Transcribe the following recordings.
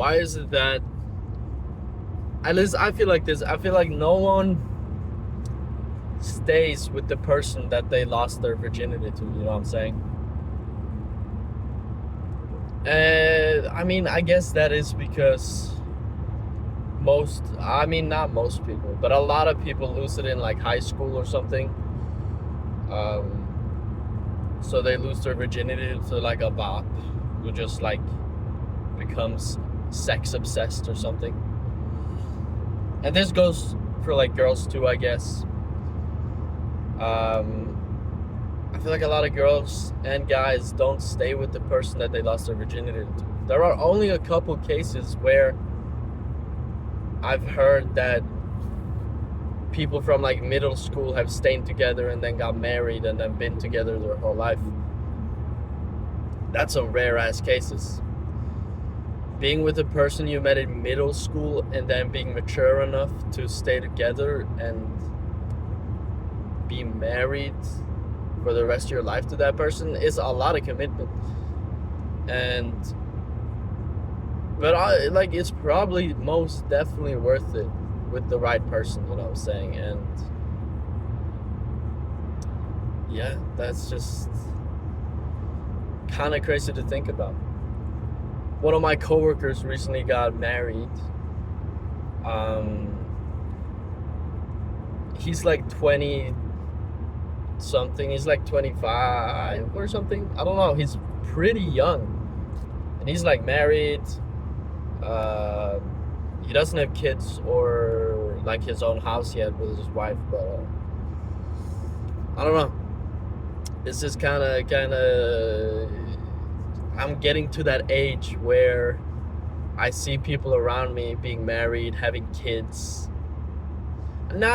Why is it that, at least I feel like this, I feel like no one stays with the person that they lost their virginity to, you know what I'm saying? And I mean, I guess that is because not most people, but a lot of people lose it in like high school or something. So they lose their virginity to like a bop who just like becomes sex obsessed or something. And this goes for like girls too, I guess. I feel like a lot of girls and guys don't stay with the person that they lost their virginity to. There are only a couple cases where I've heard that people from like middle school have stayed together and then got married and then been together their whole life. That's some rare ass cases. Being with a person you met in middle school and then being mature enough to stay together and be married for the rest of your life to that person is a lot of commitment. But it's probably most definitely worth it with the right person, you know what I'm saying? And yeah, that's just kind of crazy to think about. One of my coworkers recently got married. He's like 20 something. He's like 25 or something. I don't know. He's pretty young. And he's like married. He doesn't have kids or like his own house yet with his wife, but I don't know. It's just kind of. I'm getting to that age where I see people around me being married, having kids. No,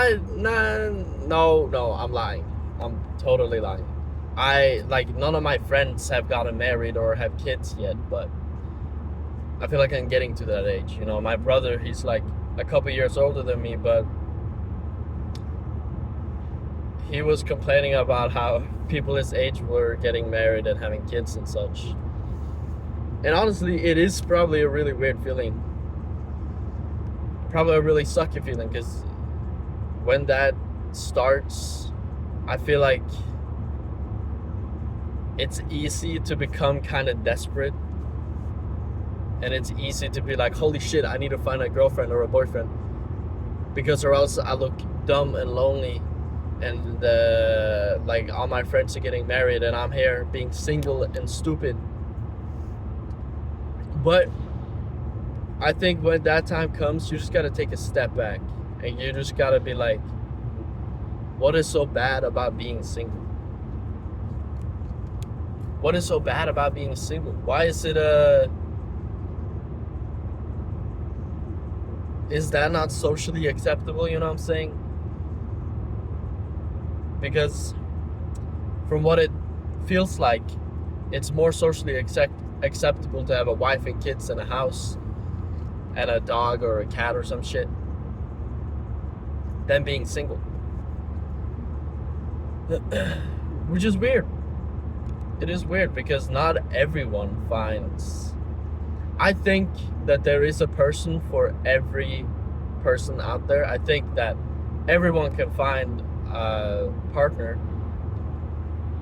I'm lying. I'm totally lying. None of my friends have gotten married or have kids yet, but I feel like I'm getting to that age. You know, my brother, he's like a couple years older than me, but he was complaining about how people his age were getting married and having kids and such. And honestly, it is probably a really weird feeling. Probably a really sucky feeling, because when that starts, I feel like it's easy to become kind of desperate. And it's easy to be like, holy shit, I need to find a girlfriend or a boyfriend. Because or else I look dumb and lonely. And like all my friends are getting married and I'm here being single and stupid. But I think when that time comes, you just gotta take a step back. And you just gotta be like, what is so bad about being single? What is so bad about being single? Why is it is that not socially acceptable, you know what I'm saying? Because from what it feels like, it's more socially acceptable to have a wife and kids and a house and a dog or a cat or some shit than being single. Which is weird. It is weird because not everyone finds. I think that there is a person for every person out there. I think that everyone can find a partner,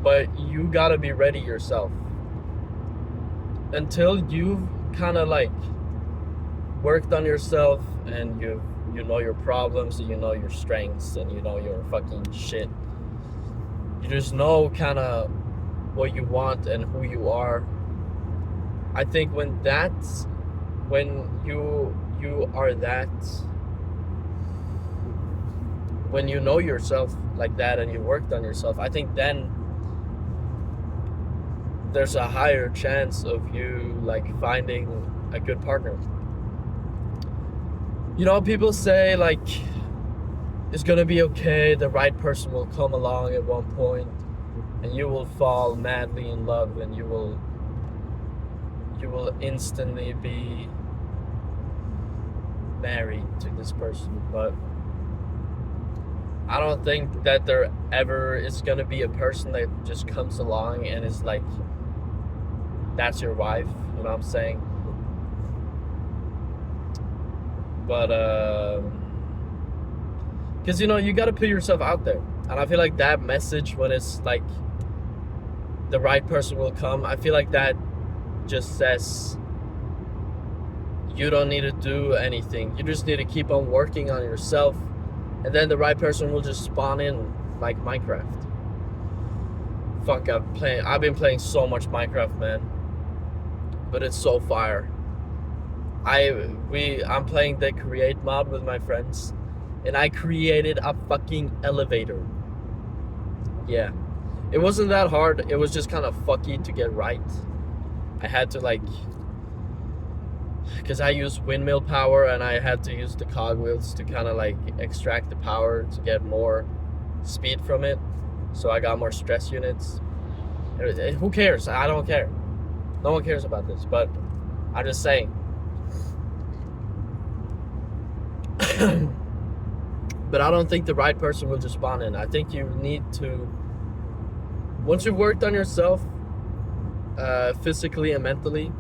but you gotta be ready yourself. Until you've kind of like worked on yourself and you know your problems and you know your strengths and you know your fucking shit. You just know kind of what you want and who you are. I think when you know yourself like that and you worked on yourself, I think then there's a higher chance of you like finding a good partner. You know, people say like it's gonna be okay, the right person will come along at one point and you will fall madly in love and you will instantly be married to this person. But I don't think that there ever is gonna be a person that just comes along and is like, that's your wife, you know what I'm saying? But because you got to put yourself out there, and I feel like that message, when it's like the right person will come, I feel like that just says you don't need to do anything. You just need to keep on working on yourself, and then the right person will just spawn in, like Minecraft. Fuck, I've been playing so much Minecraft, man, but it's so fire. I'm playing the create mod with my friends, and I created a fucking elevator. Yeah, it wasn't that hard. It was just kind of fucky to get right. I had to because I use windmill power, and I had to use the cogwheels to kind of extract the power to get more speed from it. So I got more stress units. Who cares? I don't care. No one cares about this, but I'm just saying. But I don't think the right person will just spawn in. I think you need to, once you've worked on yourself, physically and mentally,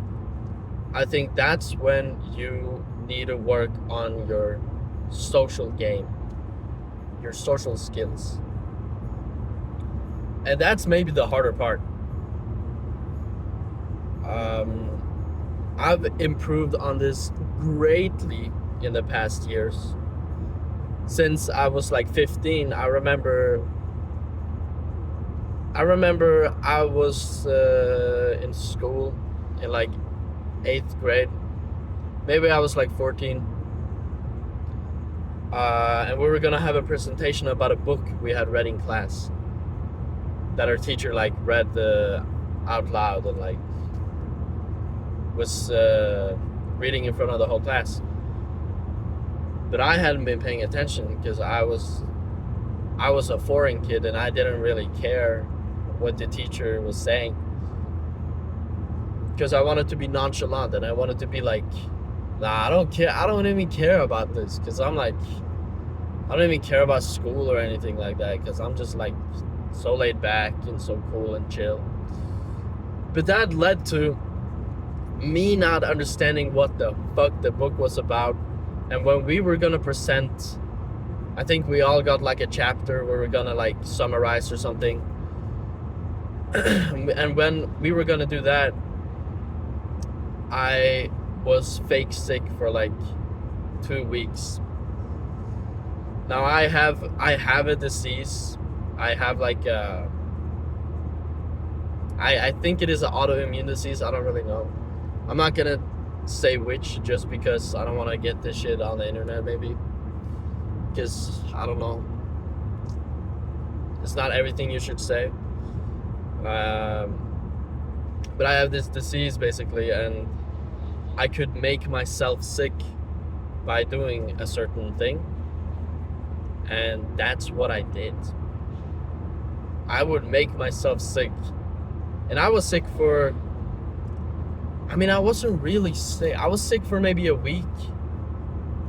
I think that's when you need to work on your social game, your social skills. And that's maybe the harder part. I've improved on this greatly in the past years. Since I was 15, I remember I was in school in 8th grade. Maybe I was 14. And we were gonna have a presentation about a book we had read in class that our teacher read out loud, and was reading in front of the whole class. But I hadn't been paying attention because I was a foreign kid, and I didn't really care what the teacher was saying, because I wanted to be nonchalant, and I wanted to be nah, I don't care. I don't even care about this, because I don't even care about school or anything like that, because I'm just so laid back and so cool and chill. But that led to me not understanding what the fuck the book was about. And when we were gonna present, I think we all got a chapter where we're gonna summarize or something. And when we were gonna do that, I was fake sick for 2 weeks. Now I have a disease. I have I think it is an autoimmune disease. I don't really know. I'm not gonna say which, just because I don't want to get this shit on the internet, maybe, because I don't know, it's not everything you should say. But I have this disease basically, and I could make myself sick by doing a certain thing, and that's what I did. I would make myself sick, and I was sick for, I wasn't really sick. I was sick for maybe a week.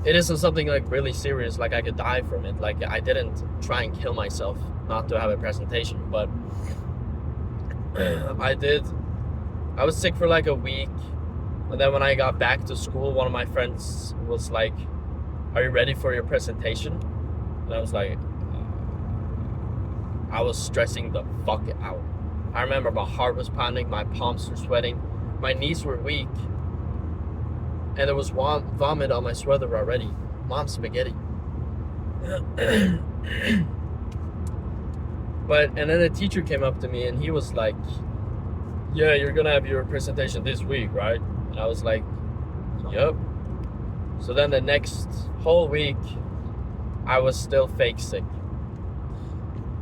It isn't something really serious, I could die from it. I didn't try and kill myself not to have a presentation, but I did. I was sick for a week, and then when I got back to school, one of my friends was like, "Are you ready for your presentation?" And I was like, I was stressing the fuck out. I remember my heart was pounding, my palms were sweating, my knees were weak, and there was vomit on my sweater already. Mom spaghetti. And then the teacher came up to me, and he was like, "Yeah, you're gonna have your presentation this week, right?" And I was like, "Yep." So then the next whole week, I was still fake sick.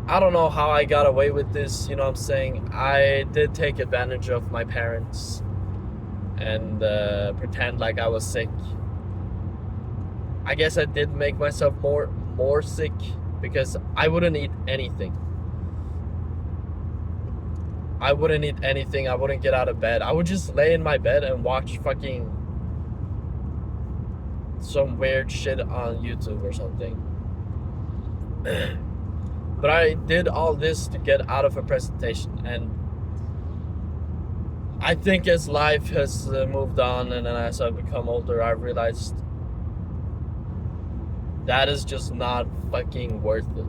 I don't know how I got away with this, you know what I'm saying? I did take advantage of my parents and pretend like I was sick. I guess I did make myself more sick, because I wouldn't eat anything. I wouldn't eat anything. I wouldn't get out of bed. I would just lay in my bed and watch fucking some weird shit on YouTube or something. But I did all this to get out of a presentation, and I think as life has moved on, and then as I've become older, I've realized that is just not fucking worth it.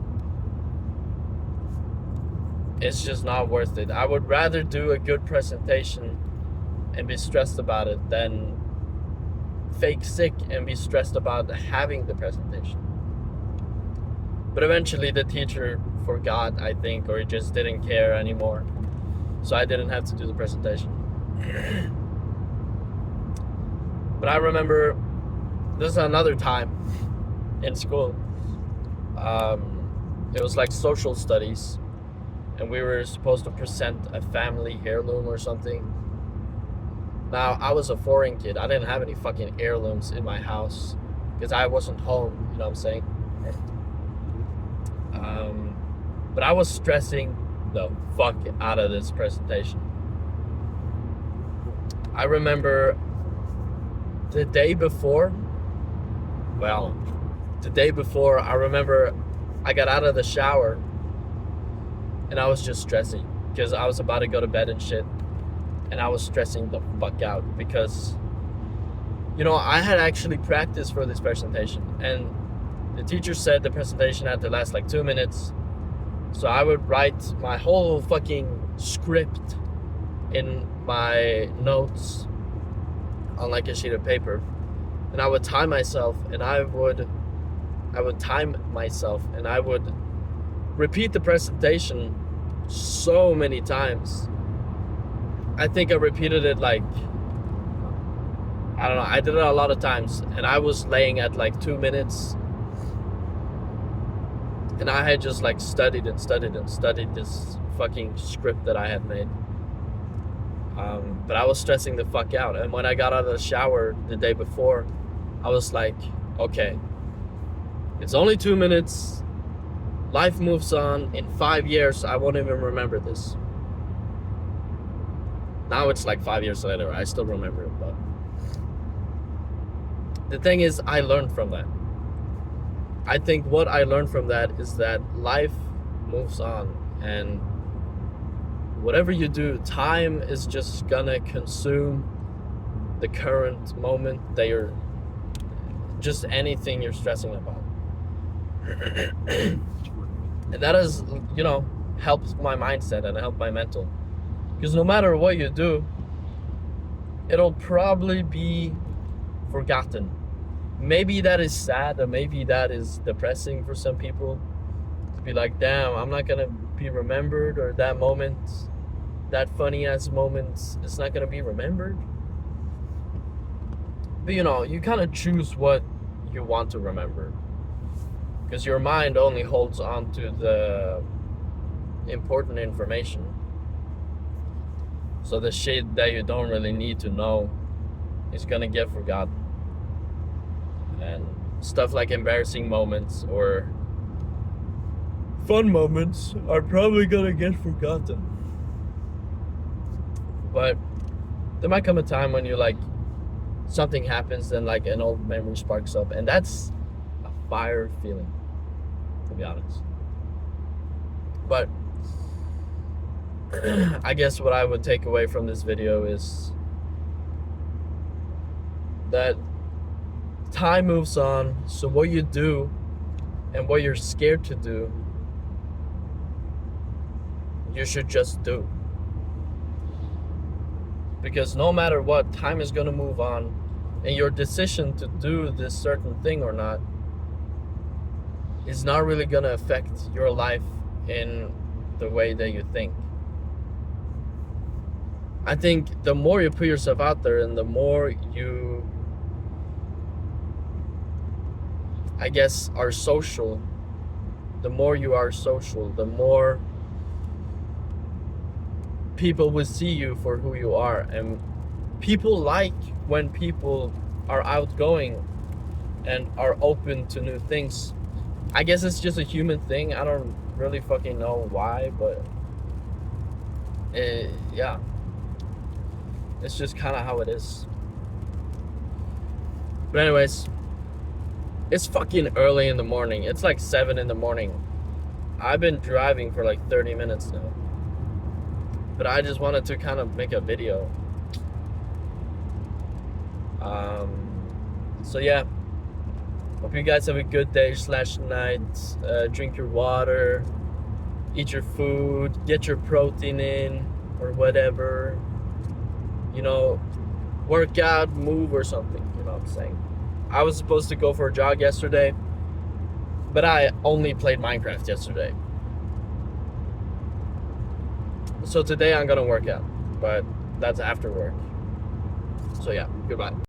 It's just not worth it. I would rather do a good presentation and be stressed about it than fake sick and be stressed about having the presentation. But eventually the teacher forgot, I think, or he just didn't care anymore. So I didn't have to do the presentation. But I remember this is another time in school. It was like social studies, and we were supposed to present a family heirloom or something. Now, I was a foreign kid. I didn't have any fucking heirlooms in my house because I wasn't home, you know what I'm saying? But I was stressing the fuck out of this presentation. I remember the day before, I remember I got out of the shower and I was just stressing because I was about to go to bed and shit. And I was stressing the fuck out because, you know, I had actually practiced for this presentation. And the teacher said the presentation had to last like 2 minutes. So I would write my whole fucking script in my notes on like a sheet of paper. And I would time myself and I would repeat the presentation so many times. I think I repeated it like, I don't know, I did it a lot of times, and I was laying at like 2 minutes, and I had just like studied this fucking script that I had made. But I was stressing the fuck out, and when I got out of the shower the day before, I was like, okay, it's only 2 minutes, life moves on, in 5 years I won't even remember this. Now it's like 5 years later, I still remember it, but the thing is, I learned from that. I think what I learned from that is that life moves on, and whatever you do, time is just gonna consume the current moment that you're, just anything you're stressing about. And that has, you know, helped my mindset and helped my mental. Because no matter what you do, it'll probably be forgotten. Maybe that is sad, or maybe that is depressing for some people. To be like, damn, I'm not gonna be remembered, or that moment, that funny ass moment, it's not gonna be remembered. But you know, you kind of choose what you want to remember. Because your mind only holds on to the important information. So the shit that you don't really need to know is gonna get forgotten. And stuff like embarrassing moments or fun moments are probably gonna get forgotten. But there might come a time when you like, something happens and like an old memory sparks up, and that's a fire feeling, to be honest. But I guess what I would take away from this video is that time moves on, so what you do and what you're scared to do, you should just do. Because no matter what, time is going to move on, and your decision to do this certain thing or not is not really going to affect your life in the way that you think. I think the more you put yourself out there and the more you, I guess, are social, the more you are social, the more people will see you for who you are. And people like when people are outgoing and are open to new things. I guess it's just a human thing. I don't really fucking know why, but yeah, it's just kind of how it is. But anyways, it's fucking early in the morning. It's like 7 in the morning. I've been driving for like 30 minutes now. But I just wanted to kind of make a video. So yeah, Hope you guys have a good day / night. Drink your water, eat your food, get your protein in, or whatever. You know, work out, move, or something. You know what I'm saying? I was supposed to go for a jog yesterday, but I only played Minecraft yesterday. So today I'm gonna work out, but that's after work. So yeah, goodbye.